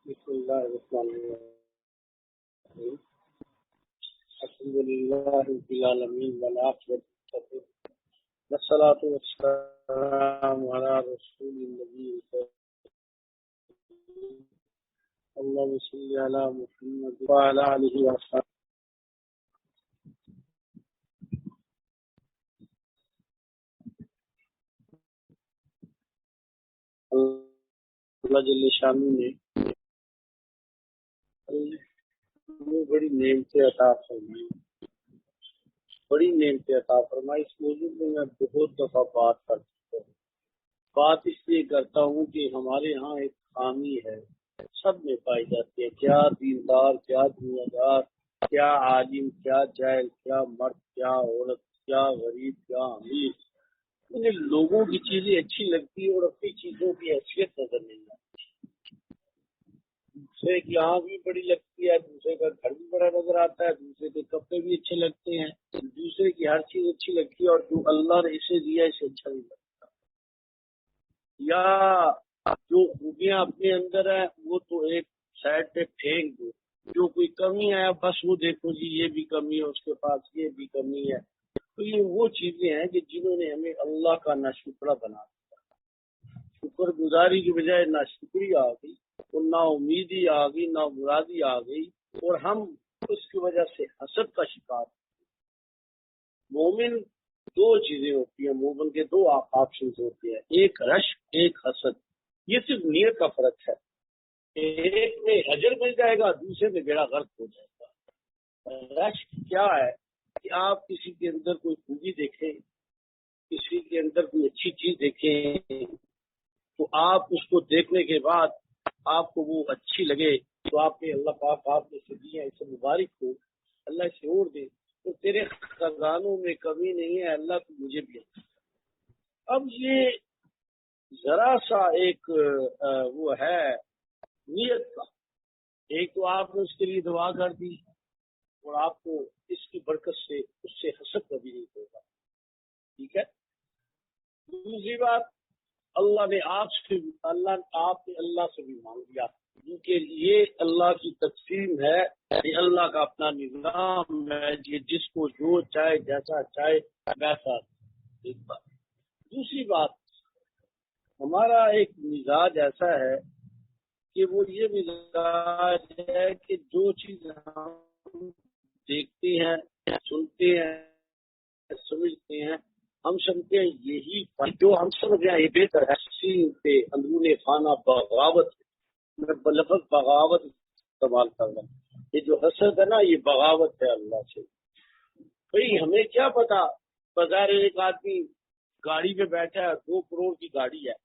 بسم الله الرحمن الرحيم. الحمد لله رب العالمين والعاقبة للمتقين والصلاة والسلام على رسول النبي اللهم صل على محمد وعلى آله وصحبه. اللہ جل شانہ نے ہمیں بڑی نعمتیں عطا فرمائی، اس موضوع میں میں بہت دفعہ بات کر چکا ہوں۔ بات اس لیے کرتا ہوں کہ ہمارے ہاں ایک خامی ہے، سب میں پائی جاتی ہے، کیا دیندار، کیا دنیا دار، کیا عالم، کیا جاہل، کیا مرد، کیا عورت، کیا غریب، کیا امیر، انہیں لوگوں کی چیزیں اچھی لگتی ہے اور اپنی چیزوں کی حیثیت نظر نہیں آتی۔ دوسرے کی آنکھ بھی بڑی لگتی ہے، دوسرے کا گھر بھی بڑا نظر آتا ہے، دوسرے کے کپڑے بھی اچھے لگتے ہیں، دوسرے کی ہر چیز اچھی لگتی ہے، اور جو اللہ نے اسے دیا اسے اچھا نہیں لگتا۔ یا جو خوبیاں اپنے اندر ہیں وہ تو ایک سائڈ پہ پھینک دو، جو کوئی کمی ہے بس وہ دیکھو جی یہ بھی کمی ہے، اس کے پاس یہ بھی کمی ہے۔ تو یہ وہ چیزیں ہیں کہ جنہوں نے ہمیں اللہ کا ناشکرہ بنا دیا۔ شکر گزاری کی بجائے ناشکری آ گئی، اور نا امیدی آ گئی، نا مرادی آ گئی، اور ہم اس کی وجہ سے حسد کا شکار۔ مومن دو چیزیں ہوتی ہیں، مومن کے دو آپشنز ہوتے ہیں، ایک رشک، ایک حسد۔ یہ صرف نیت کا فرق ہے، ایک میں اجر مل جائے گا، دوسرے میں بیڑا غرق ہو جائے گا۔ رشک کیا ہے کہ آپ کسی کے اندر کوئی خوبی دیکھیں، کسی کے اندر کوئی اچھی چیز دیکھیں، تو آپ اس کو دیکھنے کے بعد آپ کو وہ اچھی لگے تو آپ نے اللہ پاک آپ نے سے دیا، اسے مبارک ہو، اللہ اسے اور دے، تو تیرے خزانوں میں کمی نہیں ہے، اللہ تو مجھے بھی ہے۔ اب یہ ذرا سا ایک وہ ہے نیت کا، ایک تو آپ نے اس کے لیے دعا کر دی اور آپ کو اس کی برکت سے اس سے حسد کبھی نہیں ہوگا، ٹھیک ہے۔ دوسری بات، اللہ نے آپ نے اللہ سے بھی مانگ لیا، کیونکہ یہ اللہ کی تقسیم ہے، یہ اللہ کا اپنا نظام ہے، یہ جس کو جو چاہے جیسا چاہے ویسا۔ ایک بات۔ دوسری بات، ہمارا ایک مزاج ایسا ہے کہ وہ یہ مزاج ہے کہ جو چیز ہم دیکھتے ہیں، سنتے ہیں، سمجھتے ہیں، ہم سمجھتے ہیں یہی جو ہم سمجھ رہے ہیں یہ بہتر ہے، سین پہ اندرون خانہ بغاوت، میں لفظ بغاوت استعمال کر رہا ہوں۔ یہ جو حسد ہے نا، یہ بغاوت ہے اللہ سے۔ بھئی ہمیں کیا پتا، بازار ایک آدمی گاڑی پہ بیٹھا ہے، 2 کروڑ کی گاڑی ہے،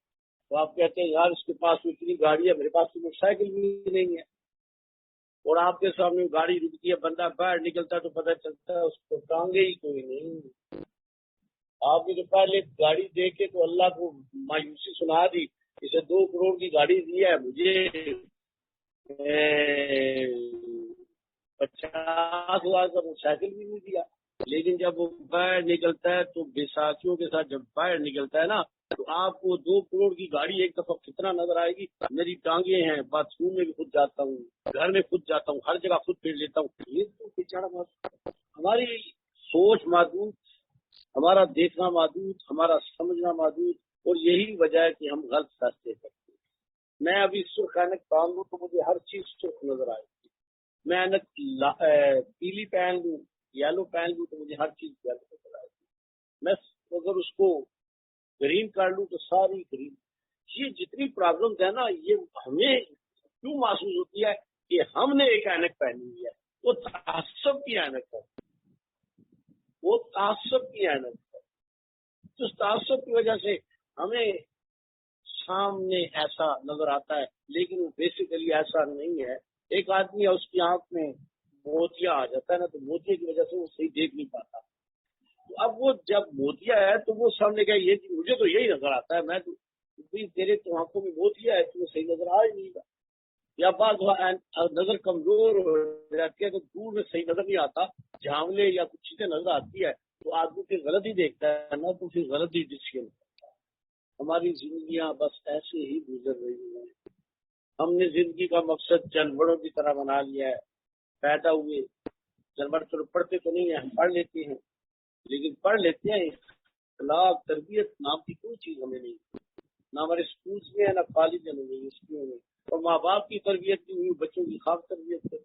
تو آپ کہتے ہیں یار اس کے پاس اتنی گاڑی ہے، میرے پاس تو موٹر سائیکل بھی نہیں ہے، اور آپ کے سامنے گاڑی رکتی ہے، بندہ باہر نکلتا ہے تو پتہ چلتا ہے اس کو ٹانگے ہی کوئی نہیں۔ آپ نے جو پہلے گاڑی دیکھ کے تو اللہ کو مایوسی سنا دی، اسے 2 کروڑ کی گاڑی دی ہے، مجھے 50,000 کا موٹر سائیکل بھی نہیں دیا۔ لیکن جب وہ باہر نکلتا ہے تو بیساکھیوں کے ساتھ جب باہر نکلتا ہے نا، تو آپ کو 2 کروڑ کی گاڑی ایک دفعہ کتنا نظر آئے گی۔ میری ٹانگیں ہیں، باتھ روم میں بھی خود جاتا ہوں، گھر میں خود جاتا ہوں، ہر جگہ خود پھیر لیتا ہوں۔ یہ تو بیچارہ ہماری سوچ محدود، ہمارا دیکھنا محدود، ہمارا سمجھنا محدود، اور یہی وجہ ہے کہ ہم غلط فیصلے کرتے ہیں۔ میں ابھی سرخ اینک پہن لوں تو مجھے ہر چیز سرخ نظر آئے گی، میں اینک پیلی پہن لوں، یلو پہن لوں تو مجھے ہر چیز یلو نظر آئے گی، میں اگر اس کو گرین کر لوں تو ساری گرین۔ یہ جتنی پرابلمز ہے نا، یہ ہمیں کیوں محسوس ہوتی ہے کہ ہم نے ایک اینک پہنی ہوئی ہے، وہ تعصب کی اینک ہے، وہ تعصب کی اینک ہے۔ تو اس تعصب کی وجہ سے ہمیں سامنے ایسا نظر آتا ہے، لیکن وہ بیسیکلی ایسا نہیں ہے۔ ایک آدمی ہے، اس کی آنکھ میں موتیا آ جاتا ہے نا، تو موتیا کی وجہ سے وہ صحیح دیکھ نہیں پاتا۔ تو اب وہ جب موتیا ہے تو وہ سامنے کہ یہ مجھے تو یہی نظر آتا ہے، میں تو تیرے تو آنکھوں میں موتیا ہے، تمہیں صحیح نظر آ ہی نہیں گا۔ یا بعض نظر کمزور ہو جاتی ہے تو دور میں صحیح نظر نہیں آتا، جھانگلے یا کچھ چیزیں نظر آتی ہے تو آدمی پھر غلط ہی دیکھتا ہے نا، تو پھر غلط ہی ڈسیزن کرتا ہے۔ ہماری زندگیاں بس ایسے ہی گزر رہی ہیں، ہم نے زندگی کا مقصد جانوروں کی طرح بنا لیا ہے. پیدا ہوئے جانور تو پڑھتے تو نہیں ہیں، ہم پڑھ لیتے ہیں، لیکن پڑھ لیتے ہیں اخلاق تربیت نام کی کوئی چیز ہمیں نہیں، نہ ہمارے اسکولس میں ہے، نہ کالج میں، یونیورسٹیوں میں. اور ماں باپ کی تربیت بھی ہوئی، بچوں کی خاص تربیت ہے.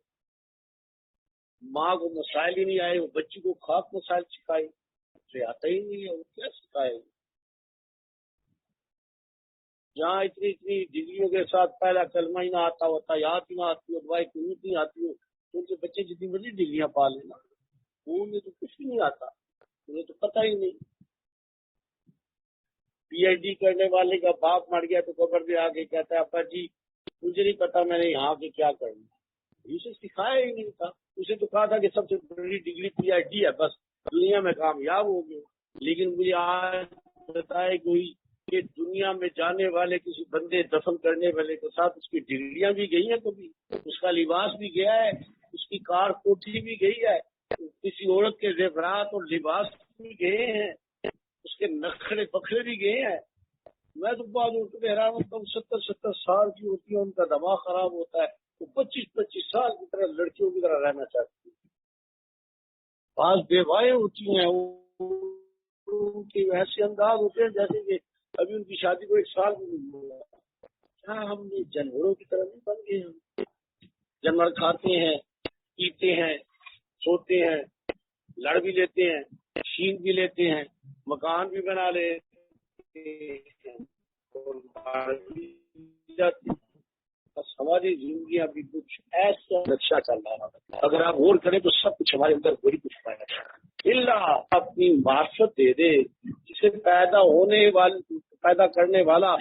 ماں کو مسائل ہی نہیں آئے، وہ بچی کو خاص مسائل سکھائے، اسے آتا ہی نہیں ہے، وہ کیا سکھائے. جہاں اتنی ڈگریوں کے ساتھ پہلا کلمہ ہی نہ آتا ہوتا، یاد ہی نہ آتی ہو، دعائیں قنوت نہیں آتی ہو، تو ان کے بچے جتنی مرضی ڈگریاں پا لینا، انہیں تو کچھ بھی نہیں آتا، انہیں تو پتہ ہی نہیں. پی ایچ ڈی کرنے والے کا باپ مر گیا تو قبر پہ آ کے کہتا ہے ابا جی مجھے نہیں پتا میں نے یہاں کے کیا کرنا. اسے سکھایا ہی نہیں تھا. اسے تو کہا تھا کہ سب سے بڑی ڈگری پی ایچ ڈی ہے، بس دنیا میں کامیاب ہو گئے. لیکن مجھے آج بتائے کوئی کہ دنیا میں جانے والے کسی بندے دفن کرنے والے کے ساتھ اس کی ڈگریاں بھی گئی ہیں، کبھی اس کا لباس بھی گیا ہے، اس کی کار کوٹھی بھی گئی ہے، کسی عورت کے زیورات اور لباس بھی گئے ہیں، اس کے نخرے بکھرے بھی گئے ہیں. میں تو بعض عورتوں کو حیران ہوتا ہوں، 70 سال کی ہوتی ہے، ان کا دماغ خراب ہوتا ہے، وہ 25 سال کی طرح لڑکیوں کی طرح رہنا چاہتی ہیں. بعض بیوائیں ہوتی ہیں، ان کے ایسے انداز ہوتے ہیں جیسے کہ ابھی ان کی شادی کو 1 سال بھی نہیں ہوا. کیا ہم یہ جانوروں کی طرح نہیں بن گئے؟ ہم جانور کھاتے ہیں، پیتے ہیں، سوتے ہیں، لڑ بھی لیتے ہیں، چھین بھی لیتے ہیں، مکان بھی بنا لیتے ہیں، اور مار بھی جاتے ہیں. بس ہماری زندگی ابھی کچھ ایسا نقشہ چل رہا ہے، اگر آپ غور کریں تو سب کچھ ہمارے اندر وہی کچھ پایا جائے گا. اللہ اپنی معرفت دے دے، جسے پیدا کرنے والا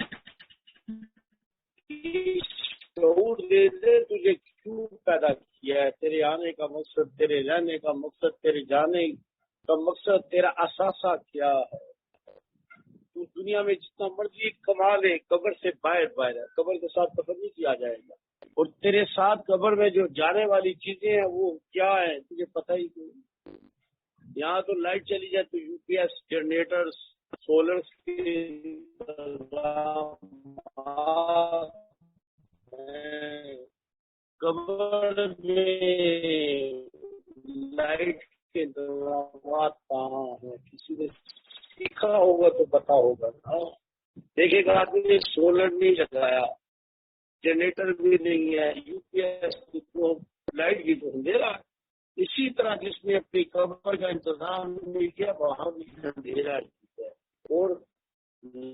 شعور دے دے تجھے کیوں پیدا کیا ہے، تیرے آنے کا مقصد، تیرے رہنے کا مقصد، تیرے جانے کا مقصد، تیرا اثاثہ کیا ہے. تو دنیا میں جتنا مرضی کما لے، قبر سے باہر ہے، قبر کے ساتھ دفن نہیں کیا جائے گا. اور تیرے ساتھ قبر میں جو جانے والی چیزیں ہیں وہ کیا ہیں تجھے پتہ ہی نہیں. یہاں تو لائٹ چلی جائے تو U P S generator solar قبر میں لائٹ کے انتظامات کہاں ہیں؟ کسی نے سیکھا ہوگا تو پتا ہوگا نا. دیکھے گا آدمی سولر نہیں لگایا، جنریٹر بھی نہیں ہے، یو پی ایس لائٹ بھی تو اندھیرا. اسی طرح جس نے اپنی قبر کا انتظام نہیں کیا وہاں بھی اندھیرا ہے. اور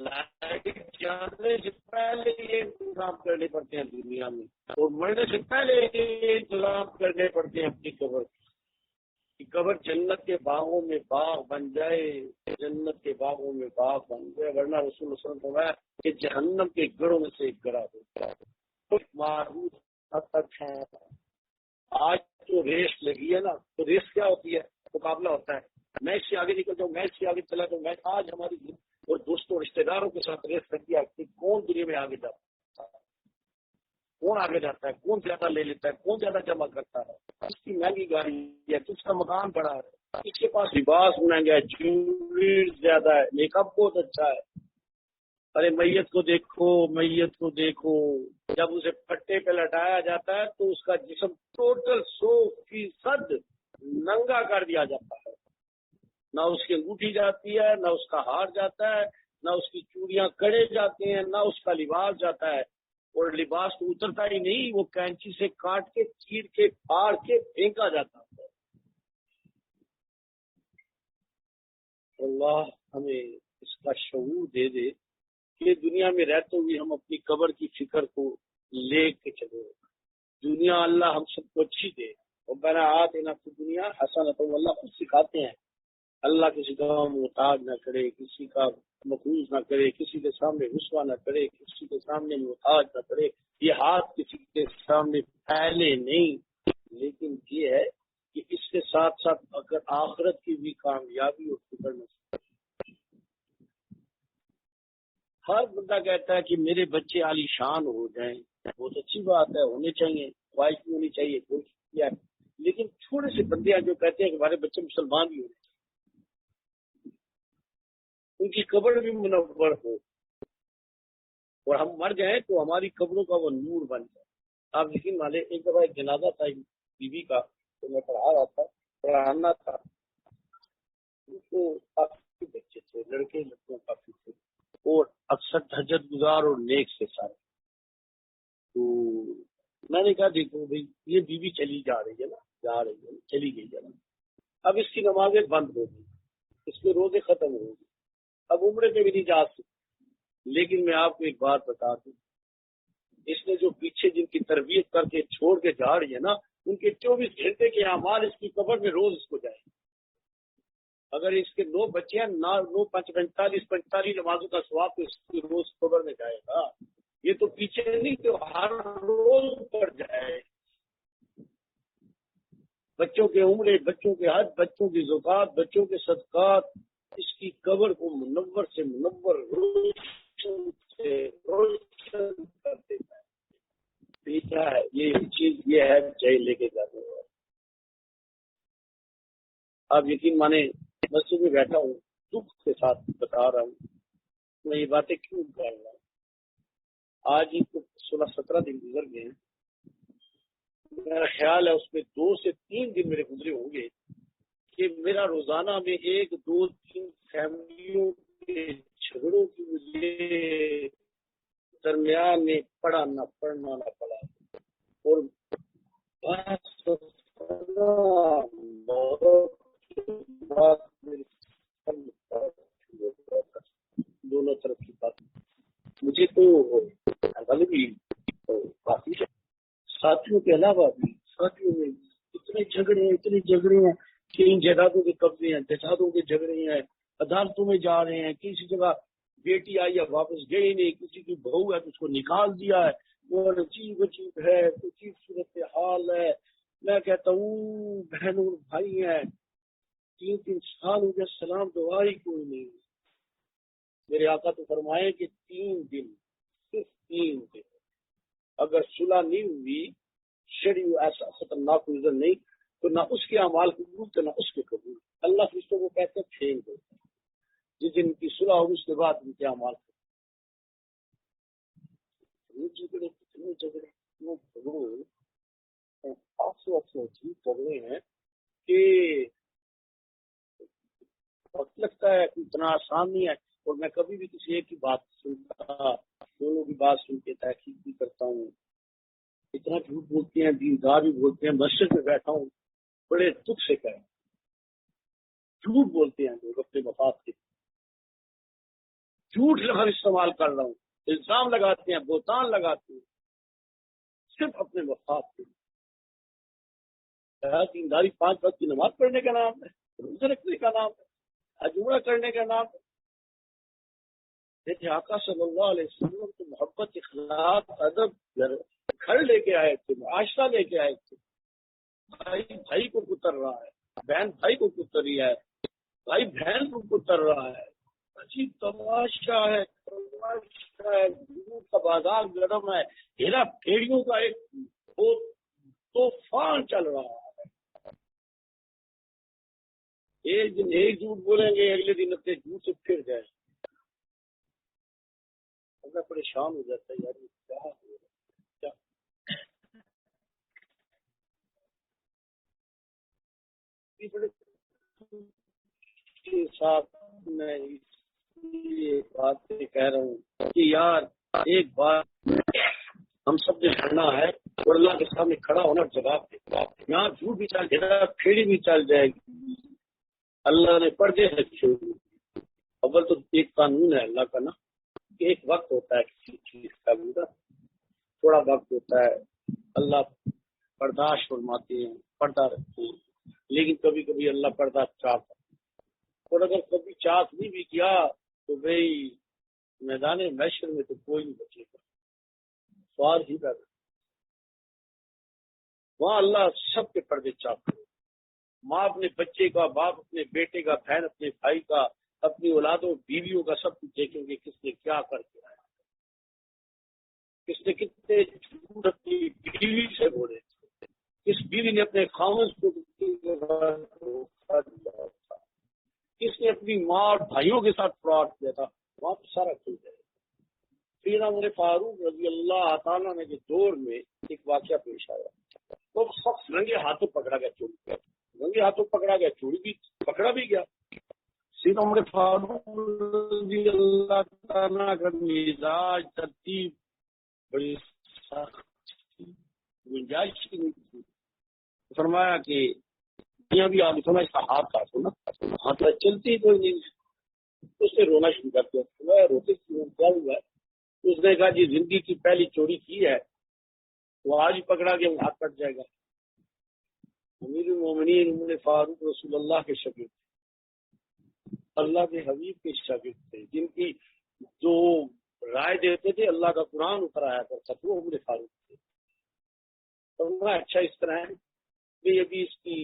لائٹ جانے سے پہلے یہ انتظام کرنے پڑتے ہیں دنیا میں، اور مرنے سے پہلے یہ انتظام کرنے پڑتے ہیں اپنی قبر کی. قبر جنت کے باغوں میں باغ بن جائے، جنت کے باغوں میں باغ بن جائے، ورنہ رسول اللہ صلی اللہ علیہ وسلم فرمایا کہ جہنم کے گڑھوں میں سے ایک گڑھا ہوتا ہے. معروف حد تک ہے. آج جو ریس لگی ہے نا، تو ریس کیا ہوتی ہے؟ مقابلہ ہوتا ہے، میں اس سے آگے نکل جاؤں، میں اس سے آگے چلا جاؤں. میں آج ہماری اور دوستوں رشتے داروں کے ساتھ ریس کرتی ہے کہ کون دنیا میں آگے جاتا ہے، کون آگے جاتا ہے، کون زیادہ لے لیتا ہے، کون زیادہ جمع کرتا ہے، کس کی مہنگی گاڑی ہے، کس کا مکان بڑا ہے، کس کے پاس لباس مہنگا ہے، جیولری زیادہ ہے، میک اپ بہت اچھا ہے. ارے میت کو دیکھو، میت کو دیکھو، جب اسے پٹے پہ لٹایا جاتا ہے تو اس کا جسم ٹوٹل 100% ننگا کر دیا جاتا ہے. نہ اس کی انگوٹھی جاتی ہے، نہ اس کا ہار جاتا ہے، نہ اس کی چوڑیاں کڑے جاتے ہیں، نہ اس کا لباس جاتا ہے. اور لباس تو اترتا ہی نہیں، وہ کینچی سے کاٹ کے چیر کے پھاڑ کے پھینکا جاتا ہے. اللہ ہمیں اس کا شعور دے دے کہ دنیا میں رہتے ہوئے ہم اپنی قبر کی فکر کو لے کے چلے. دنیا اللہ ہم سب کو اچھی دے. اور بنا آتنا فی دنیا حسنۃ، اللہ خود سکھاتے ہیں اللہ کسی کا محتاج نہ کرے، کسی کا مقروض نہ کرے، کسی کے سامنے رسوا نہ کرے، کسی کے سامنے محتاج نہ کرے. یہ ہاتھ کسی کے سامنے پھیلے نہیں، لیکن یہ ہے کہ اس کے ساتھ ساتھ اگر آخرت کی بھی کامیابی اور فکر نہ. ہر بندہ کہتا ہے کہ میرے بچے عالی شان ہو جائیں، بہت اچھی بات ہے، ہونے چاہیے، خواہش بھی ہونی چاہیے، کوشش. لیکن تھوڑے سے بندے ہیں جو کہتے ہیں کہ ہمارے بچے مسلمان بھی ہونے چاہیے، ان کی قبر بھی منور ہو، اور ہم مر جائیں تو ہماری قبروں کا وہ نور بن جائے. آپ یقین مانے ایک دفعہ ایک جنازہ تھا ایک بیوی کا، تو میں پڑھا رہا تھا، پڑھانا تھا، تو کافی بچے تھے، لڑکے لڑکیاں کافی تھے، اور اکثر تہجد گزار اور نیک سے سارے. تو میں نے کہا دیکھو بھائی یہ بیوی چلی جا رہی ہے نا، جا رہی ہے، چلی گئی ہے نا، اب اس کی نمازیں بند ہو گئی، اس کے روزے ختم ہو گئے، اب عمرے پہ بھی نہیں جا سکتی. لیکن میں آپ کو ایک بات بتا دوں، اس نے جو پیچھے جن کی تربیت کر کے چھوڑ کے جا رہی ہے نا، ان کے 24 گھنٹے کے اعمال اس کی قبر میں روز اس کو جائیں. اگر اس کے 9 بچے ہیں، 9 45 نمازوں کا ثواب تو اس کی روز قبر میں جائے گا. یہ تو پیچھے نہیں، تو ہر روز پر جائے. بچوں کے عمرے، بچوں کے حج، بچوں کی زکات، بچوں کے صدقات اس کی قبر کو منور سے منور، روشن سے روشن کر دیتا ہے. کیا ہے یہ چیز، یہ ہے چاہیے لے کے جانے والا. آپ یقین مانے مسجد میں بیٹھا ہوں، دکھ کے ساتھ بتا رہا ہوں، میں یہ باتیں کیوں کر رہا ہوں. آج ہی تو 16-17 دن گزر گئے ہیں، میرا خیال ہے اس میں 2 سے 3 دن میرے گزرے ہوں گے کہ میرا روزانہ میں 1 2 3 فیملیوں کے جھگڑوں کی مجھے درمیان میں پڑھنا نہ پڑا. اور دونوں طرف کی بات مجھے تو بھی کافی ساتھیوں کے علاوہ بھی ساتھیوں میں اتنے جھگڑے ہیں کہ ان جائیدادوں کے قبضے ہیں، جائیدادوں کے جھگڑے ہیں، عدالتوں میں جا رہے ہیں. کسی جگہ بیٹی آئی ہے واپس گئی نہیں، کسی کی بہو ہے تو اس کو نکال دیا ہے. وہ عجیب ہے، عجیب صورت حال ہے. میں کہتا ہوں بہنوں اور بھائی ہیں، 3 سال ہو گیا سلام دعا ہی کوئی نہیں. میرے آقا تو فرمائے کہ 3 دن، صرف 3 دن اگر صلح نہیں ہوئی، شریع ایسا خطرناک نظر نہیں، تو نہ اس کے اعمال قبول تو نہ اس کے قبول. اللہ فرشتوں کو کہتے ہیں پھینک دو. جس دن کی صلح ہوگی اس کے بعد ان کے اعمال جھگڑے ہیں کہ وقت لگتا ہے، اتنا آسان نہیں ہے. اور میں کبھی بھی کسی ایک کی بات سنتا، دونوں کی بات سن کے تحقیق بھی کرتا ہوں. اتنا جھوٹ بولتے ہیں، دیندار بھی بولتے ہیں. مسجد میں بیٹھا ہوں، بڑے دکھ سے کہیں جھوٹ بولتے ہیں لوگ اپنے مفاد کے، جھوٹ لفظ استعمال کر رہا ہوں، الزام لگاتے ہیں، بہتان لگاتے ہیں صرف اپنے مفاد کے. دینداری 5 وقت کی نماز پڑھنے کا نام ہے، روزے رکھنے کا نام ہے، حج عمرہ کرنے کا نام ہے. دیکھیں آقا صلی اللہ علیہ وسلم تو محبت، اخلاق، ادب گھر لے کے آئے تھے، معاشرہ لے کے آئے تھے. بھائی بھائی کو کتر رہا ہے، بہن بھائی کو کتر رہی ہے، بھائی بہن کو کتر رہا ہے. عجیب تماشا ہے، کا بازار گرم ہے، ہیرا پھیڑیوں کا ایک طوفان چل رہا ہے. ایک دن ایک جھوٹ بولیں گے، اگلے دن اپنے جھوٹ سے پھر جائیں. میں پریشان ہو جاتا ہے یار، یہ کیا ہو رہا ہے. ساتھ میں یہ بات کہہ رہا ہوں کہ یار ایک بات ہم سب نے کرنا ہے، اور اللہ کے سامنے کھڑا ہونا جواب دے. یہاں جھوٹ بھی چل جائے گا، پھیڑی بھی چل جائے گی. اللہ نے پردے رکھے ہوئے. اول تو ایک قانون ہے اللہ کا نا، کہ ایک وقت ہوتا ہے کسی چیز کا بھی، تھوڑا وقت ہوتا ہے. اللہ برداشت فرماتے ہیں، پردہ رکھتے ہیں. لیکن کبھی کبھی اللہ پردہ چاہتا ہے، اور اگر کبھی چاک نہیں بھی کیا تو بھائی میدان محشر میں تو کوئی نہیں بچے گا. سوال ہی پیدا، وہاں اللہ سب کے پردے چاک کرے. ماں اپنے بچے کا، باپ اپنے بیٹے کا، بہن اپنے بھائی کا، اپنی اولادوں بیویوں کا، سب کچھ دیکھیں گے کس نے کیا کر کے آیا، کس نے کتنے جھوٹ اپنی بیوی سے بولے، کس بیوی نے اپنے خاموش کو دھوکہ دیا تھا، کس نے اپنی ماں اور بھائیوں کے ساتھ فراڈ کیا تھا. وہاں پہ سارا کھل جائے گا. پھر سیدنا عمر فاروق رضی اللہ تعالیٰ نے کے دور میں ایک واقعہ پیش آیا، وہ شخص رنگے ہاتھوں پکڑا گیا، چوری گیا، رنگے ہاتھوں پکڑا گیا، چوری بھی پکڑا بھی گیا۔ سیدنا عمر فاروق رضی اللہ تعالیٰ کا مزاج ترتیب بڑی سخت تھی، گنجائش کی نہیں تھی۔ فرمایا کہ یہاں بھی آپ سنا اس کا ہاتھ کاٹو نا، ہاتھ چلتی کوئی نہیں، اس نے رونا شروع کر دیا، روتے کیا ہوا ہے؟ اس نے کہا جی زندگی کی پہلی چوری کی ہے، وہ آج پکڑا گیا، وہ ہاتھ کٹ جائے گا۔ امیر المومنین عمر فاروق رسول اللہ کے شاگرد تھے، اللہ کے حبیب کے شاگرد تھے، جن کی جو رائے دیتے تھے اللہ کا قرآن اتر آیا کرتا تھا، وہ عمر فاروق تھے۔ تو اچھا اس طرح ہے کہ ابھی اس کی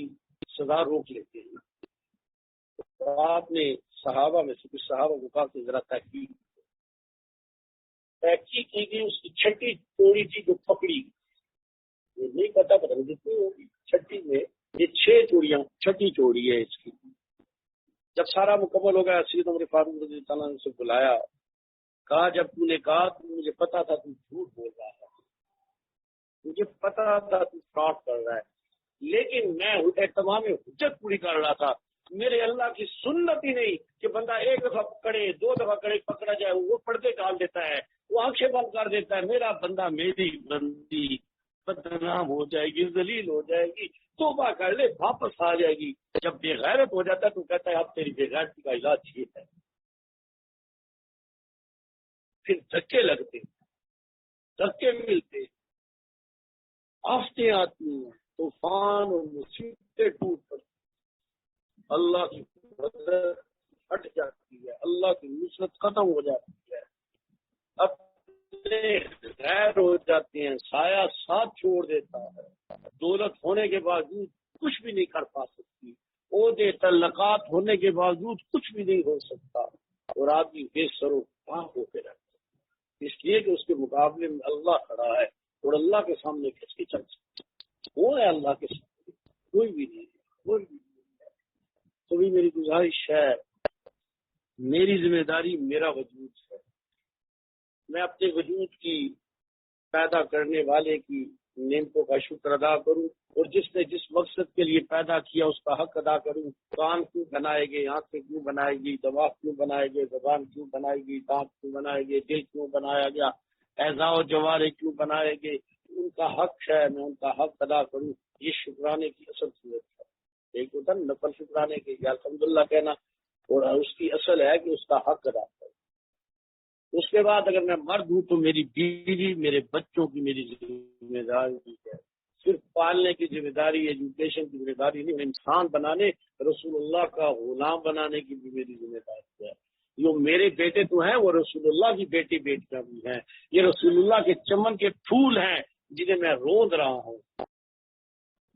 سزا روک لیتے ہیں۔ تو آپ نے صحابہ میں سے کچھ صحابہ کو کہا کہ ذرا تحقیق کی گئی، اس کی چھٹی چوری تھی جو پکڑی گئی، یہ نہیں پتا پتہ نہیں کتنی ہوگی، چھٹی میں یہ 6 چوریاں، چھٹی چوری ہے اس کی۔ جب سارا مکمل ہو گیا، سیدنا عمر فاروق رضی اللہ عنہ نے اسے بلایا، کہا جب تو نے کہا تو مجھے پتا تھا تو جھوٹ بول رہا ہے، مجھے پتا تھا تو فراڈ کر رہا ہے، لیکن میں تمام حجت پوری کر رہا تھا۔ میرے اللہ کی سنت ہی نہیں کہ بندہ ایک دفعہ پکڑے، 2 دفعہ کرے پکڑا جائے، وہ پردے ڈال دیتا ہے، وہ آنکھیں بند کر دیتا ہے۔ میرا بندہ، میری بندی بدنام ہو جائے گی، ذلیل ہو جائے گی، توبہ کر لے، واپس آ جائے گی۔ جب بے غیرت ہو جاتا ہے تو کہتا ہے اب تیری بے غیرتی کا علاج یہ ہے۔ پھر دھکے لگتے، دھکے ملتے، آفتیں آتی ہیں، طوفان اور مصیبتیں ٹوٹ پڑتی، اللہ کی مدد ہٹ جاتی ہے، اللہ کی نصرت ختم ہو جاتی ہے، اپنے غیر ہو جاتے ہیں، سایہ ساتھ چھوڑ دیتا ہے، دولت ہونے کے باوجود کچھ بھی نہیں کر پا سکتی، عہدے تعلقات ہونے کے باوجود کچھ بھی نہیں ہو سکتا، اور آدمی بے سر و پاں ہو کے رہتا ہے، اس لیے کہ اس کے مقابلے میں اللہ کھڑا ہے، اور اللہ کے سامنے کس کی چل سکتی؟ وہ ہے اللہ کے سامنے، کوئی بھی نہیں ہے، کوئی بھی نہیں ہے۔ تو بھی میری گزارش ہے، میری ذمہ داری میرا وجود ہے، میں اپنے وجود کی پیدا کرنے والے کی نعمتوں کا شکر ادا کروں، اور جس نے جس مقصد کے لیے پیدا کیا اس کا حق ادا کروں۔ کان کیوں بنائے گئے، آنکھیں کیوں بنائے گی، دماغ کیوں بنائے گئے، زبان کیوں بنائے گی، دانت کیوں بنائے گئے، دل کیوں بنایا گیا، اعضاء و جوارح کیوں بنائے گئے، ان کا حق ہے، میں ان کا حق ادا کروں۔ یہ شکرانے کی اصل صورت ہے۔ ایک ہوتا ہے نفل شکرانے کے، یا الحمدللہ کہنا، اور اس کی اصل ہے کہ اس کا حق ادا کروں۔ اس کے بعد اگر میں مرد ہوں تو میری بیوی، میرے بچوں کی میری ذمہ داری ہے، صرف پالنے کی ذمہ داری، ایجوکیشن کی ذمہ داری نہیں، انسان بنانے، رسول اللہ کا غلام بنانے کی بھی میری ذمہ داری ہے۔ جو میرے بیٹے تو ہیں وہ رسول اللہ کی بیٹی بیٹیاں بھی ہیں، یہ رسول اللہ کے چمن کے پھول ہیں جنہیں میں روند رہا ہوں۔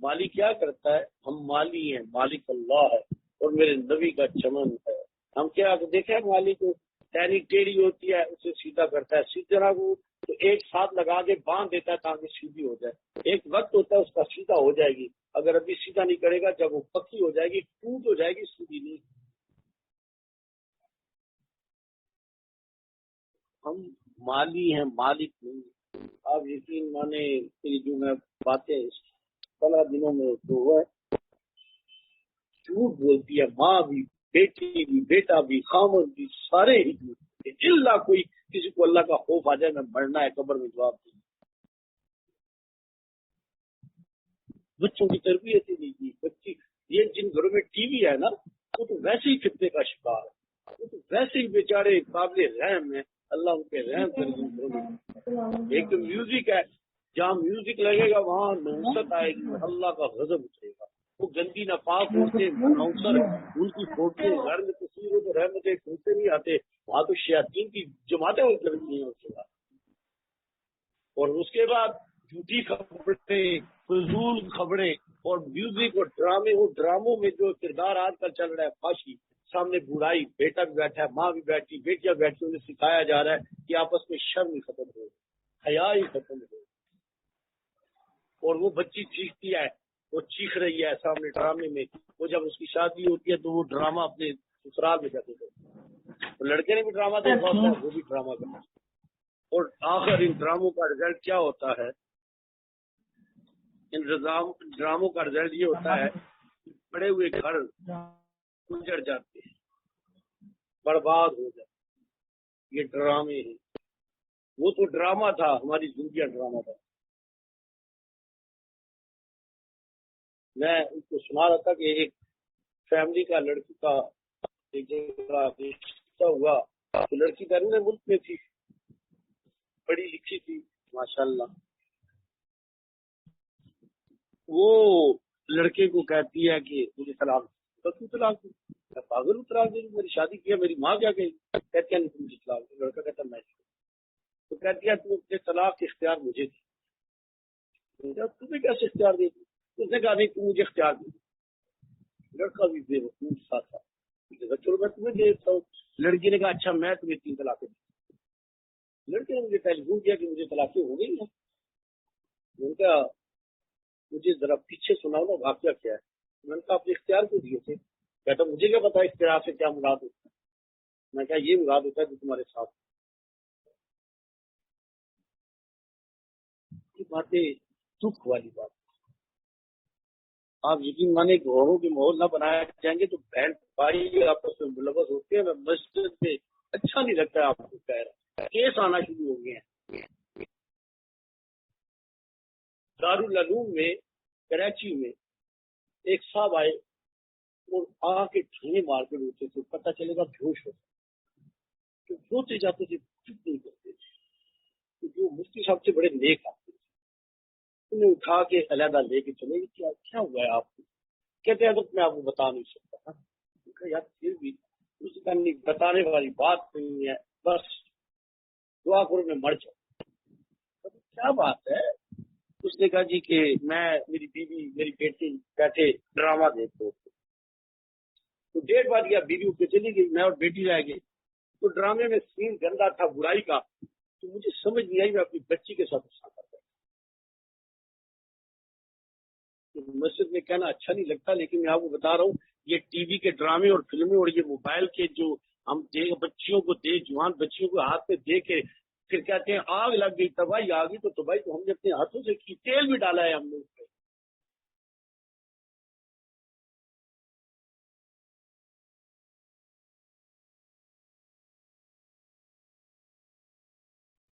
مالی کیا کرتا ہے؟ ہم مالی ہیں، مالک اللہ ہے، اور میرے نبی کا چمن ہے۔ ہم کیا دیکھیں، مالی کو ٹہنی ٹیڑھی ہوتی ہے اسے سیدھا کرتا ہے، سیدھا طرح کو تو ایک ساتھ لگا کے باندھ دیتا ہے تاکہ سیدھی ہو جائے۔ ایک وقت ہوتا ہے اس کا سیدھا ہو جائے گی، اگر ابھی سیدھا نہیں کرے گا، جب وہ پکی ہو جائے گی ٹوٹ ہو جائے گی، سیدھی نہیں۔ ہم مالی ہیں، مالک نہیں۔ آپ یقین مانے کہ جو میں باتیں 15 دنوں میں تو ہوا ہے، جھوٹ بولتی ہے ماں بھی، بیٹی بھی، بیٹا بھی، خامد بھی، سارے ہی جھوٹ، اللہ کوئی کسی کو اللہ کا خوف آ جائے میں مرنا ہے قبر میں جواب دوں۔ بچوں کی تربیت ہی نہیں کی، بچی یہ جن گھروں میں ٹی وی ہے نا، وہ تو ویسے ہی فتنے کا شکار ہے، وہ تو ویسے ہی بیچارے قابل رحم ہیں، اللہ ان کے رحم کر دیں گھروں میں۔ ایک تو میوزک ہے، جہاں میوزک لگے گا وہاں نحوست آئے گی، اللہ کا غضب اترے گا۔ وہ گندی ناپاک ہوتے اناؤنسر، ان کی فوٹو گھر میں تصویروں تو رحمت ٹوٹتے نہیں آتے، وہاں تو شیاطین کی جماعتیں ہو کرتی ہیں اس کے بعد۔ اور اس کے بعد جھوٹی خبریں، فضول خبریں، اور میوزک اور ڈرامے، وہ ڈراموں میں جو کردار آج کل چل رہا ہے، فحاشی، سامنے برائی، بیٹا بھی بیٹھا ہے، ماں بھی بیٹھی، بیٹیاں بیٹھی، انہیں سکھایا جا رہا ہے کہ آپس میں شرم ہی ختم ہو، حیا ہی ختم ہو، اور وہ بچی چیختی ہے، وہ چیخ رہی ہے سامنے ڈرامے میں، وہ جب اس کی شادی ہوتی ہے تو وہ ڈرامہ اپنے سسرال میں جاتے تھے، لڑکے نے بھی ڈرامہ دیکھا ہوتا ہے، وہ بھی ڈرامہ کرتا ہے۔ اور آخر ان ڈراموں کا رزلٹ کیا ہوتا ہے؟ ان ڈراموں کا رزلٹ یہ ہوتا ہے کہ بڑے ہوئے گھر اجڑ جاتے ہیں، برباد ہو جاتے ہیں۔ یہ ڈرامے ہیں، وہ تو ڈرامہ تھا، ہماری زندگیاں ڈرامہ تھا۔ میں ان کو سنا رہا تھا کہ ایک فیملی کا لڑکی کا ایک جگہ رشتہ ہوا، تو لڑکی بیرون ملک میں تھی، پڑھی لکھی تھی ماشاءاللہ۔ وہ لڑکے کو کہتی ہے کہ مجھے طلاق دو، تو طلاق دو، میں پاگل ہوں طلاق دے دوں، میری شادی کیا، میری ماں کیا کہی؟ کہتے ہیں نہیں، مجھے طلاق دو۔ لڑکا کہتا میں تو کہتی ہے تم اپنے طلاق کے اختیار مجھے دی، تمہیں کیسے اختیار دے دی؟ اس نے کہا نہیں، تم مجھے اختیار دے۔ لڑکا بھی بے وقوف سا تھا، چلو میں تمہیں دے دیتا ہوں۔ لڑکی نے کہا اچھا میں تمہیں 3 طلاقیں دی۔ لڑکے نے مجھے ٹیلی فون کیا کہ مجھے طلاقیں ہو گئی ہیں۔ میں نے کہا مجھے ذرا پیچھے سناؤ نا، واقعہ کیا ہے؟ میں نے کہا اپنے اختیار کو دیے تھے۔ کہتا مجھے کیا پتا اختیار سے کیا مراد ہوتا ہے؟ میں نے کہا یہ مراد ہوتا ہے کہ تمہارے ساتھ۔ یہ باتیں دکھ والی بات۔ آپ یقین مانے گھروں کے ماحول نہ بنایا جائیں گے تو بہن بھائی آپس میں ملوث ہوتے ہیں۔ میں مسجد میں اچھا نہیں لگتا ہے، آپ کو کہہ رہا کیس آنا شروع ہو گئے ہیں۔ دارالعلوم میں کراچی میں ایک صاحب آئے اور آ کے ٹھونے مار کے روتے تھے، پتہ چلے گا بھوش ہوتا تو روتے جاتے تھے، چپ نہیں کرتے تھے۔ جو مفتی صاحب سے بڑے نیک آتے تھے، انہیں اٹھا کے علیحدہ لے کے چلے گئے، کیا ہوا ہے آپ کو؟ کہتے ہیں حضرت میں آپ کو بتا نہیں سکتا۔ یار پھر بھی اس کا بتانے والی بات نہیں ہے، بس دعا کرو میں مر جاؤں۔ کیا بات ہے؟ اس نے کہا جی کہ میں میری بیوی میری بیٹی بیٹھے ڈرامہ دیکھتے تو 1.5 بار گیا، بیوی اٹھ کے چلی گئی، میں اور بیٹی رہ گئے۔ تو ڈرامے میں سین گندا تھا برائی کا، تو مجھے سمجھ نہیں آئی، میں اپنی بچی کے ساتھ غصہ کرتا۔ مسجد میں کہنا اچھا نہیں لگتا، لیکن میں آپ کو بتا رہا ہوں یہ ٹی وی کے ڈرامے اور فلمیں اور یہ موبائل کے جو ہم بچیوں کو دے، جوان بچیوں کو ہاتھ میں دے کے پھر کہتے ہیں آگ لگ گئی، تباہی آ گئی، تو تباہی تو ہم نے اپنے ہاتھوں سے کی، تیل بھی ڈالا ہے ہم نے اس پہ۔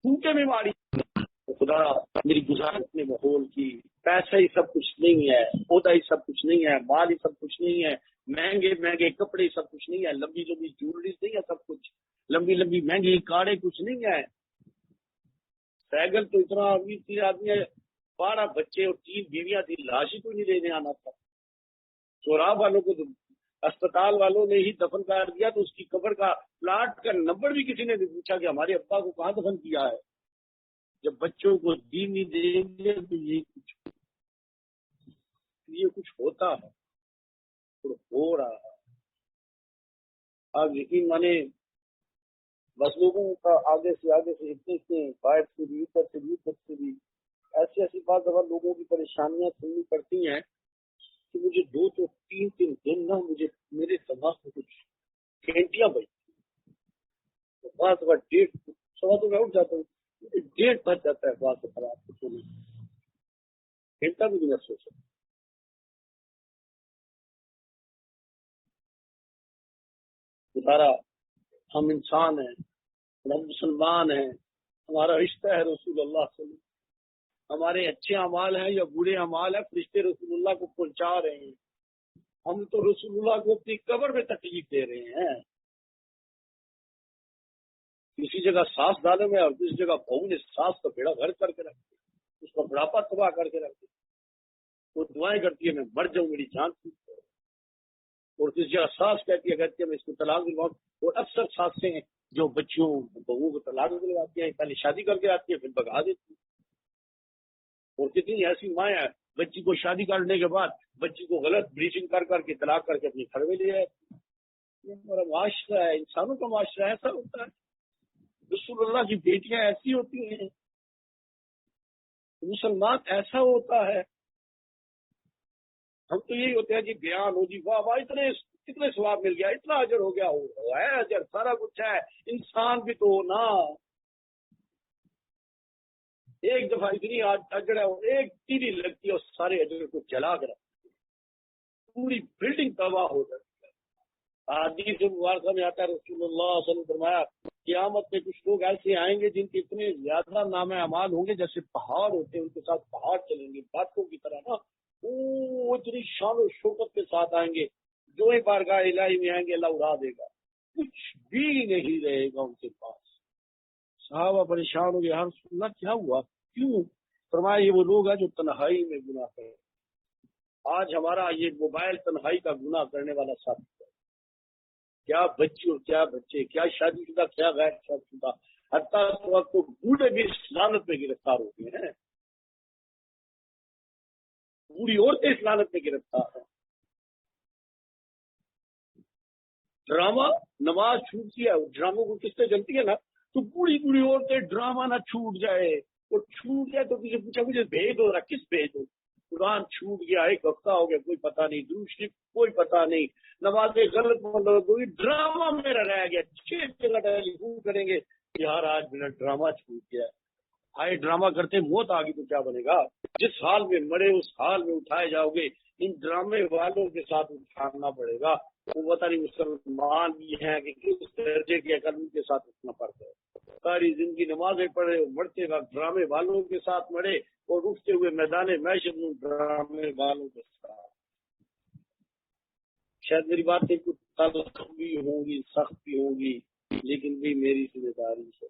پھوٹے میں ماری خدا میری گزارش میں ماحول کی، پیسہ ہی سب کچھ نہیں ہے، عہدہ ہی سب کچھ نہیں ہے، مال ہی سب کچھ نہیں ہے، مہنگے مہنگے کپڑے سب کچھ نہیں ہے، لمبی لمبی جیولری نہیں ہے سب کچھ، لمبی لمبی مہنگی کاریں کچھ نہیں ہے۔ سائیکل تو اتنا آدمی ہے، 12 بچے اور 3 بیویاں تھی، لاش ہی کوئی نہیں لینے آنا تھا۔ سوراب والوں کو تو اسپتال والوں نے ہی دفن کر دیا، تو اس کی قبر کا پلاٹ کا نمبر بھی کسی نے نہیں پوچھا کہ ہمارے ابا کو کہاں دفن کیا ہے۔ جب بچوں کو دین نہیں دیں گے تو یہ کچھ ہوتا ہے اور ہو رہا ہے۔ آپ یقین مانے بس لوگوں کا آگے سے اتنے باہر سے بھی اوپر سے بھی ایسی ایسی بات اگر لوگوں کی پریشانیاں سننی پڑتی ہیں کہ مجھے 2 تو 3 دن نہ مجھے میرے دماغ میں کچھ گھنٹیاں بجتی، بعض اگر 1:30 سوا تو میں اٹھ جاتا ہوں، مجھے 1:30 بج جاتا ہے بعض خراب کو سونے، گھنٹہ بھی نہیں سو سکتا۔ بتارا ہم انسان ہیں، ہم مسلمان ہیں، ہمارا رشتہ ہے رسول اللہ صلی اللہ علیہ وسلم، ہمارے اچھے اعمال ہیں یا برے اعمال ہیں، فرشتے رسول اللہ کو پہنچا رہے ہیں، ہم تو رسول اللہ کو اپنی قبر میں تکلیف دے رہے ہیں۔ کسی جگہ سانس ڈالے میں اور کسی جگہ بہو نے سانس کا بیڑا گھر کر کے رکھ دیا، اس کا بڑھاپا تباہ کر کے رکھ دیا، وہ دعائیں کرتی ہے میں مر جاؤں میری جان چھوٹ جائے، اور کسی جگہ سانس کہتی ہے میں اس کو طلاق دلواؤں، اور اکثر سانسیں ہیں جو بچیوں بہو کو طلاق دلواتی ہیں، پہلے شادی کر کے آتی ہے پھر بگا دیتی ہے۔ اور کتنی ایسی مائیں ہیں بچی کو شادی کرنے کے بعد بچی کو غلط بلیچنگ کر کے طلاق کر کے اپنے گھر میں لے آئے۔ یہ ہمارا معاشرہ ہے، انسانوں کا معاشرہ ایسا ہوتا ہے۔ رسول اللہ کی بیٹیاں ایسی ہوتی ہیں، مسلمان ایسا ہوتا ہے۔ ہم تو یہی ہوتے ہیں جی بیان ہو جی واہ واہ کتنے ثواب مل گیا، اتنا اجر ہو گیا، ہے اجر سارا کچھ ہے، انسان بھی تو ہو نا۔ ایک دفعہ اتنی اجڑ ہے اور ایک تیری لگتی ہے اور سارے اجڑ کو جلا کر پوری بلڈنگ تباہ ہو جاتی ہے۔ حدیث مبارکہ میں آتا ہے رسول اللہ صلی اللہ علیہ وسلم فرمایا قیامت میں کچھ لوگ ایسے آئیں گے جن کے اتنے زیادہ نام اعمال ہوں گے جیسے پہاڑ ہوتے ہیں، ان کے ساتھ پہاڑ چلیں گے باتوں کی طرح نا، وہ اتنی شان و شوکت کے ساتھ آئیں گے، جو ہی بارگاہ الہی میں آئیں گے اللہ اڑا دے گا، کچھ بھی نہیں رہے گا ان کے پاس۔ صحابہ پریشان ہو گئے، ہر سننا کیا ہوا، کیوں؟ فرمایا یہ وہ لوگ ہیں جو تنہائی میں گناہ کریں۔ آج ہمارا یہ موبائل تنہائی کا گناہ کرنے والا ساتھ ہے، کیا بچی اور کیا بچے، کیا شادی شدہ کیا غیر شادی شدہ، حتیٰ تو بوڑھے بھی اس لعنت میں گرفتار ہو گئے ہیں، بوڑھی عورتیں اس لعنت میں گرفتار ہیں۔ ڈرامہ نماز چھوٹتی ہے، ڈراموں کو کس سے جلتی ہے نا، تو بوڑھی بوڑھی عورتیں ڈرامہ نہ چھوٹ جائے، وہ چھوٹ جائے تو کسی پوچھا مجھے بھیج دو رہا، کس بھیج دو؟ قرآن چھوٹ گیا، ایک ہفتہ ہو گیا، کوئی پتہ نہیں، درود شریف کوئی پتہ نہیں، نمازیں غلط کوئی ڈرامہ میرا رہ گیا، 6 جگہ ٹیلی فون کریں گے یار آج میرا ڈرامہ چھوٹ گیا۔ آئے ڈرامہ کرتے موت آ گئی تو کیا بنے گا؟ جس حال میں مرے اس حال میں اٹھائے جاؤ گے، ان ڈرامے والوں کے ساتھ اٹھانا پڑے گا۔ وہ پتہ نہیں مسلمان بھی ہیں کہ کس درجے کے عقل کے ساتھ اٹھنا پڑتا ہے۔ ساری زندگی نمازیں پڑھے، مرتے وقت ڈرامے والوں کے ساتھ مرے، اور اٹھتے ہوئے میدان معیشت میں ڈرامے والوں کے ساتھ۔ شاید میری باتیں کچھ تلخ بھی ہوں گی، سخت بھی ہوں گی، لیکن بھی میری ذمہ داری ہے۔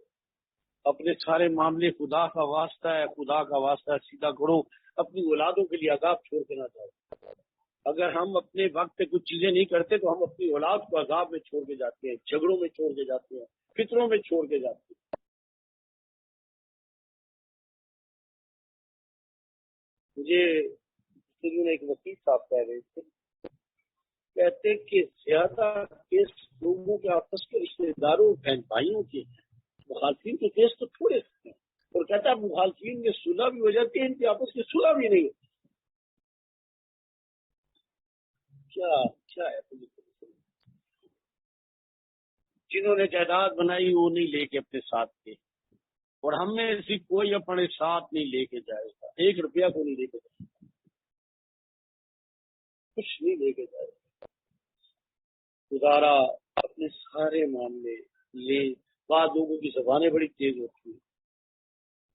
اپنے سارے معاملے خدا کا واسطہ ہے، خدا کا واسطہ ہے، سیدھا کرو، اپنی اولادوں کے لیے عذاب چھوڑ کے نہ جاؤ۔ اگر ہم اپنے وقت پہ کچھ چیزیں نہیں کرتے تو ہم اپنی اولاد کو عذاب میں چھوڑ کے جاتے ہیں، جھگڑوں میں چھوڑ کے جاتے ہیں، فطروں میں چھوڑ کے جاتے ہیں۔ مجھے ایک وکیل صاحب کہہ رہے تھے، کہتے کہ زیادہ کیس لوگوں کے آپس کے رشتے داروں بہن بھائیوں کے ہیں، مخالفین کے کیس تو تھوڑے ہیں، اور کہتا ہے مخالفین میں صلح بھی ہو جاتی ہے، ان کے آپس کی صلح بھی نہیں ہوتی۔ کیا ہے؟ جنہوں نے جائیداد بنائی وہ نہیں لے کے اپنے ساتھ کے، اور ہم میں سے کوئی اپنے ساتھ نہیں لے کے جائے گا، 1 روپیہ کو نہیں لے کے جائے گا، کچھ نہیں لے کے جائے گا۔ گزارا اپنے سارے معاملے لے، بعض لوگوں کی زبانیں بڑی تیز ہوتی ہیں،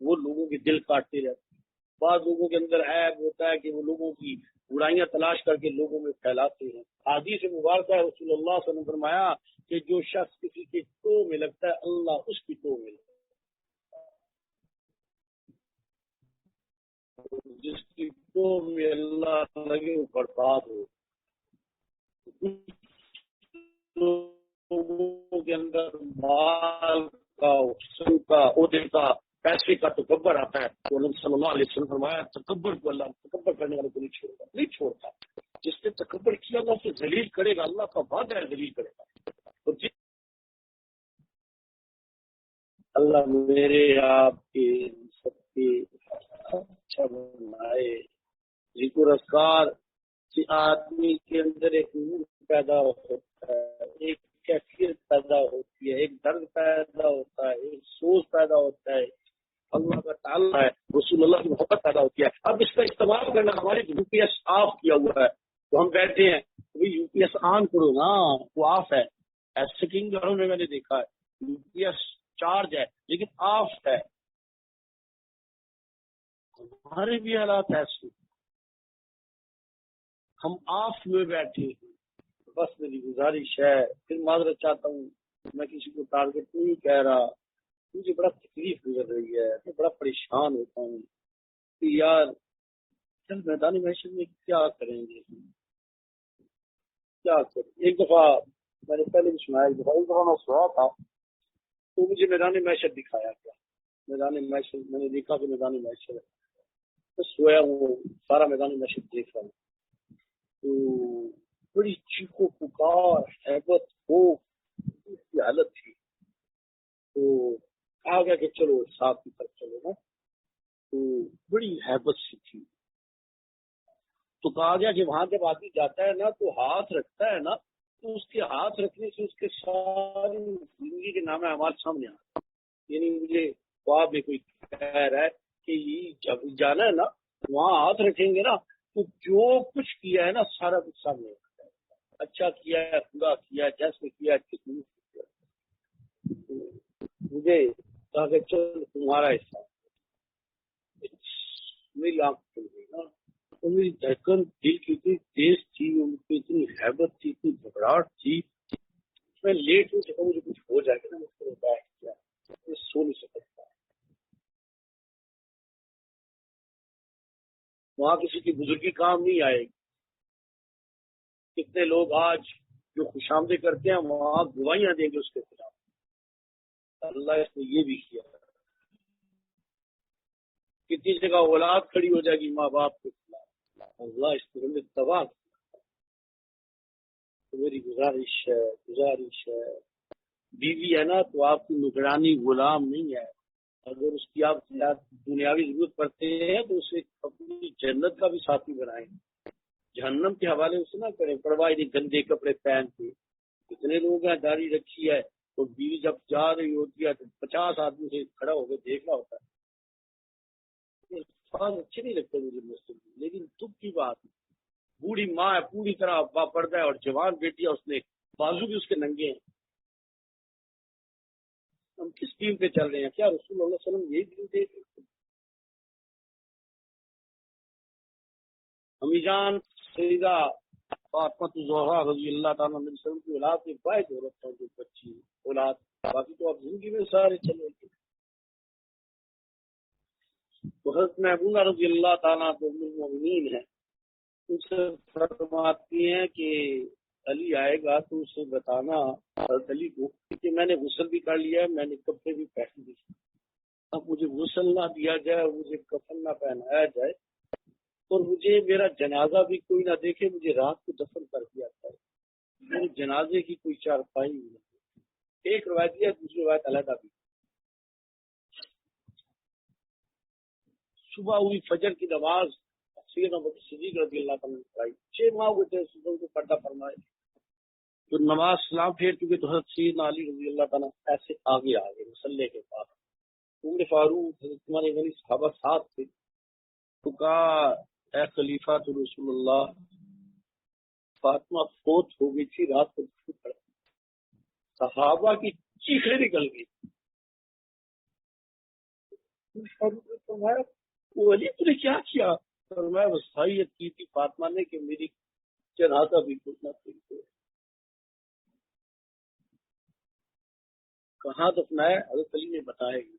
وہ لوگوں کے دل کاٹتے رہتے ہیں، بعض لوگوں کے اندر عیب ہوتا ہے کہ وہ لوگوں کی برائیاں تلاش کر کے لوگوں میں پھیلاتے ہیں۔ حدیث مبارکہ ہے، رسول اللہ صلی اللہ علیہ وسلم نے فرمایا کہ جو شخص کسی کی ٹو میں لگتا ہے اللہ اس کی ٹو میں لگتا ہے، جس کی ٹو میں اللہ لگے وہ برباد ہو۔ لوگوں کے اندر مال کا، حسن کا، عہدے کا، پیسے کا تکبر آتا ہے، تو نبی صلی اللہ علیہ وسلم فرمایا تکبر کو اللہ تکبر کرنے والے کو نہیں چھوڑتا۔ جس نے تکبر کیا اللہ اسے ذلیل کرے گا، اللہ کا وعدہ ہے ذلیل کرے گا۔ تو اللہ میرے آپ کے سب کے اچھا بنائے۔ ذکر اذکار سے آدمی کے اندر ایک نور پیدا ہوتا ہے، ایک کیفیت پیدا ہوتی ہے، ایک درد پیدا ہوتا ہے، ایک سوچ پیدا ہوتا ہے، اللہ کا تعلق ہے، رسول اللہ کی محبت پیدا ہوتی ہے۔ اب اس کا استعمال کرنا، ہماری یو پی ایس آف کیا ہوا ہے تو ہم کہتے ہیں یو پی ایس آن کرو نا، وہ آف ہے۔ ایسے کئی گھروں میں نے دیکھا ہے یو پی ایس چارج ہے لیکن آف ہے۔ ہمارے بھی حالات ایسے، ہم آف ہوئے بیٹھے ہیں۔ بس میری گزارش ہے، پھر معذرت چاہتا ہوں، میں کسی کو ٹارگٹ نہیں کہہ رہا، مجھے بڑا تکلیف گزر رہی ہے، میں بڑا پریشان ہوتا ہوں کہ یار چل میدانی معیشت میں کیا کریں گے، کیا کریں۔ ایک دفعہ میں نے پہلے بھی سنایا، ایک دفعہ میں سویا تھا تو مجھے میدانی معیشت دکھایا گیا۔ میدانی معیشت میں نے دیکھا کہ میدانی معیشت ہے، میں سویا ہوں سارا میدانی معیشت دیکھ رہا ہوں، تو بڑی چیخو پکار، ہیبت، خوف کی حالت تھی۔ تو آ گیا کہ چلو صاحب کی طرف چلو نا، تو بڑی ہیبت سی تھی۔ تو کہا گیا کہ وہاں جب آدمی جاتا ہے نا تو ہاتھ رکھتا ہے نا، تو اس کے ہاتھ رکھنے سے اس کے ساری زندگی کے نام اعمال سامنے آتے ہیں۔ یعنی مجھے خواب میں کوئی کہہ رہا ہے کہ یہ جب جانا ہے نا وہاں ہاتھ رکھیں گے نا تو جو کچھ کیا ہے نا سارا کچھ سامنے آتا ہے. اچھا کیا ہے، برا کیا ہے، جیسے کیا ہے، کتنی کیا. مجھے کہا کہ چل تمہارا حصہ. میری آنکھ کھل گئی نا، تو میری دھڑکن دل کی اتنی تیز تھی، ان کی اتنی ہیبت تھی، اتنی گھبراہٹ تھی. میں لیٹ ہو سکا، مجھے کچھ ہو جائے گا نا، مجھ کو بیٹھ گیا، میں سو نہیں سکتا. وہاں کسی کی بزرگی کام نہیں آئے گی. کتنے لوگ آج جو خوش آمدید کرتے ہیں وہاں گواہیاں دیں گے اس کے خلاف. اللہ اس نے یہ بھی کیا. کتنی جگہ اولاد کھڑی ہو جائے گی ماں باپ کے خلاف. اللہ اس نے ہمیں تباہ کیا. تو میری گزارش ہے بیوی ہے نا تو آپ کی نگرانی غلام نہیں ہے. اگر اس کی آپ دنیاوی ضرورت پڑتے ہیں تو اسے اپنی جنت کا بھی ساتھی بنائیں. جہنم کے حوالے سے نہ کریں. پرواہ نہیں، گندے کپڑے پہن کے. کتنے لوگ ہیں داڑھی رکھی ہے تو بیوی جب جا رہی ہوتی ہے تو 50 آدمی سے کھڑا ہو کے دیکھنا ہوتا ہے. الفاظ اچھے نہیں لگتے مجھے مسلم، لیکن دکھ کی بات ہے. بوڑھی ماں ہے پوری طرح با پردہ ہے اور جوان بیٹی ہے، اس نے بازو بھی اس کے ننگے ہیں. ہم کس دین پہ چل رہے ہیں؟ کیا رسول اللہ علیہ وسلم یہی دین تھے؟ امی جان سیدہ فاطمہ الزہرا رضی اللہ تعالیٰ عنہ وسلم کی اولاد کے باعث عورت ہے جو بچی اولاد. باقی تو آپ زندگی میں سارے چلے گئے. تو حضرت محمودہ رضی اللہ تعالیٰ ام المؤمنین ہیں، ان سے فرماتی ہیں کہ علی آئے گا تو اسے بتانا حضرت علی کو کہ میں نے غسل بھی کر لیا ہے، میں نے کپڑے بھی پہن لیے. اب مجھے غسل نہ دیا جائے اور مجھے کفن نہ پہنایا جائے اور مجھے میرا جنازہ بھی کوئی نہ دیکھے، مجھے رات کو دفن کر دیا جائے، میرے جنازے کی کوئی چارپائی نہیں. ایک روایت ہے، دوسری روایت علیحدہ بھی. صبح ہوئی، فجر کی نماز سیدنا ابوبکر صدیق رضی اللہ تعالیٰ نے پڑھائی. 6 ماہ ہوئے تھے صبح کو پردہ فرمائے. تو نماز سلام پھیر چکے تو حضرت سیدنا علی رضی اللہ تعالیٰ ایسے آگے آ گئے مسلح کے پاس. عمر فاروق حضرت تمہارے غنی صحابہ ساتھ تھے. تو کہا اے خلیفہ تو رسول اللہ، فاطمہ فوت ہو گئی تھی رات کو. صحابہ کی چیخیں نکل گئی. فاروق نے فرمایا وہ علی تو نے کیا کیا؟ فرمایا وصیت کی تھی فاطمہ نے کہ میری جنازہ بھی گزرنا چاہیے. کہاں دفنایا؟ حضرت علی نے بتایا گی.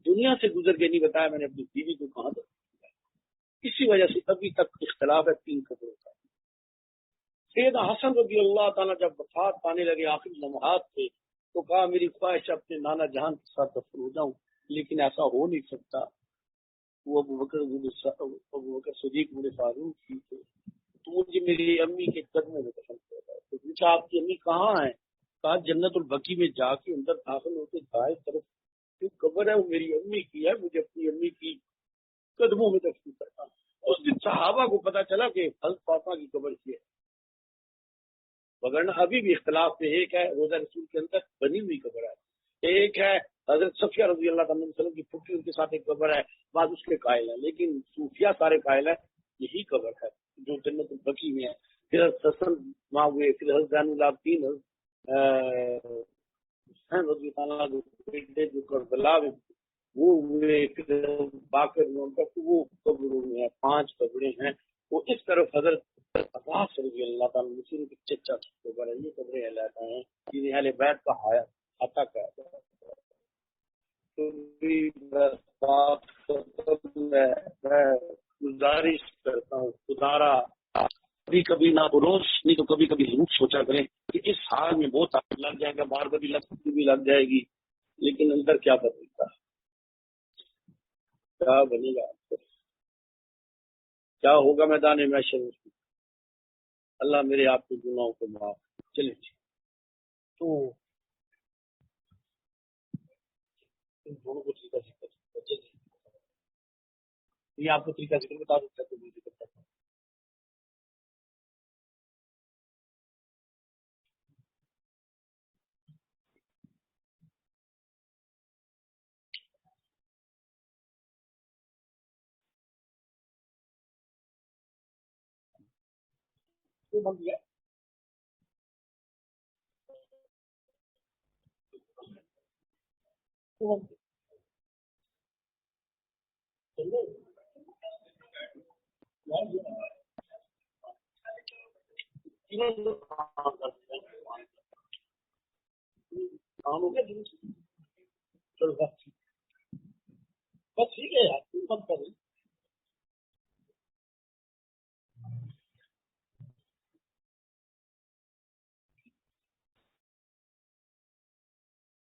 دنیا سے گزر کے نہیں بتایا میں نے اپنی بیوی کو کہاں دفنایا. اسی وجہ سے ابھی تک اختلاف ہے 3 قبروں کا. سیدنا حسن رضی اللہ تعالیٰ جب وفات پانے لگے آخری لمحات تھے تو کہا میری خواہش اپنے نانا جہان کے ساتھ دفن ہو جاؤں، لیکن ایسا ہو نہیں سکتا. وہ ابوبکر صدیق عمر فاروق کی تھے تو مجھے میری امی کے قدموں میں دفن کیا جائے. تو پوچھا آپ کی امی کہاں ہیں؟ کہا جنت البقیع میں جا کے اندر داخل ہوتے دائیں طرف جو قبر ہے وہ میری امی کی ہے، مجھے اپنی امی کی قدموں میں دفن کرنا. اس دن صحابہ کو پتا چلا کہ حضرت فاطمہ کی قبر کی ہے، وگرنہ ابھی بھی اختلاف میں. ایک ہے روزہ رسول کے اندر بنی ہوئی قبر ہے، ایک ہے حضرت صفیہ رضی اللہ تعالیٰ وسلم کی پھوپھی ان کے ساتھ ایک قبر ہے، بعض اس کے قائل ہے، لیکن صوفیہ سارے قائل ہے یہی قبر ہے جو جنت البقیع میں ہے. پھر حضرت حسن وہاں ہوئے، پھر حضرت زین العابدین حسین رضی اللہ عنہ جو کربلا میں وہ ہوئے، پھر باقر میں ان کا وہ قبروں میں ہے. 5 قبریں ہیں. وہ اس طرف حضرت عباس رضی اللہ تعالیٰ مسلم کے چچا کی قبر ہے. یہ قبریں علیحدہ ہیں جنہیں اہل بیت کا حیا کہا جاتا ہے. میں گزارش کرتا ہوں خدارا کبھی کبھی نہ بروس نہیں تو کبھی کبھی ضرور سوچا کریں کہ اس حال میں بہت آگ لگ جائے گا، بار کبھی لگ سکتی بھی لگ جائے گی، لیکن اندر کیا بدلتا، کیا بنے گا، کیا ہوگا میدان محشر میں. اللہ میرے آپ کے گناہوں کو معاف. چلے تو ان دونوں کو طریقہ ذکر یہ آپ کو طریقہ ذکر بتا دیتا ہے تو بھی ذکر کرتا ہوں. تو بن گیا. کام ہو گیا. چلو بس ٹھیک ہے یار، تم بند کر.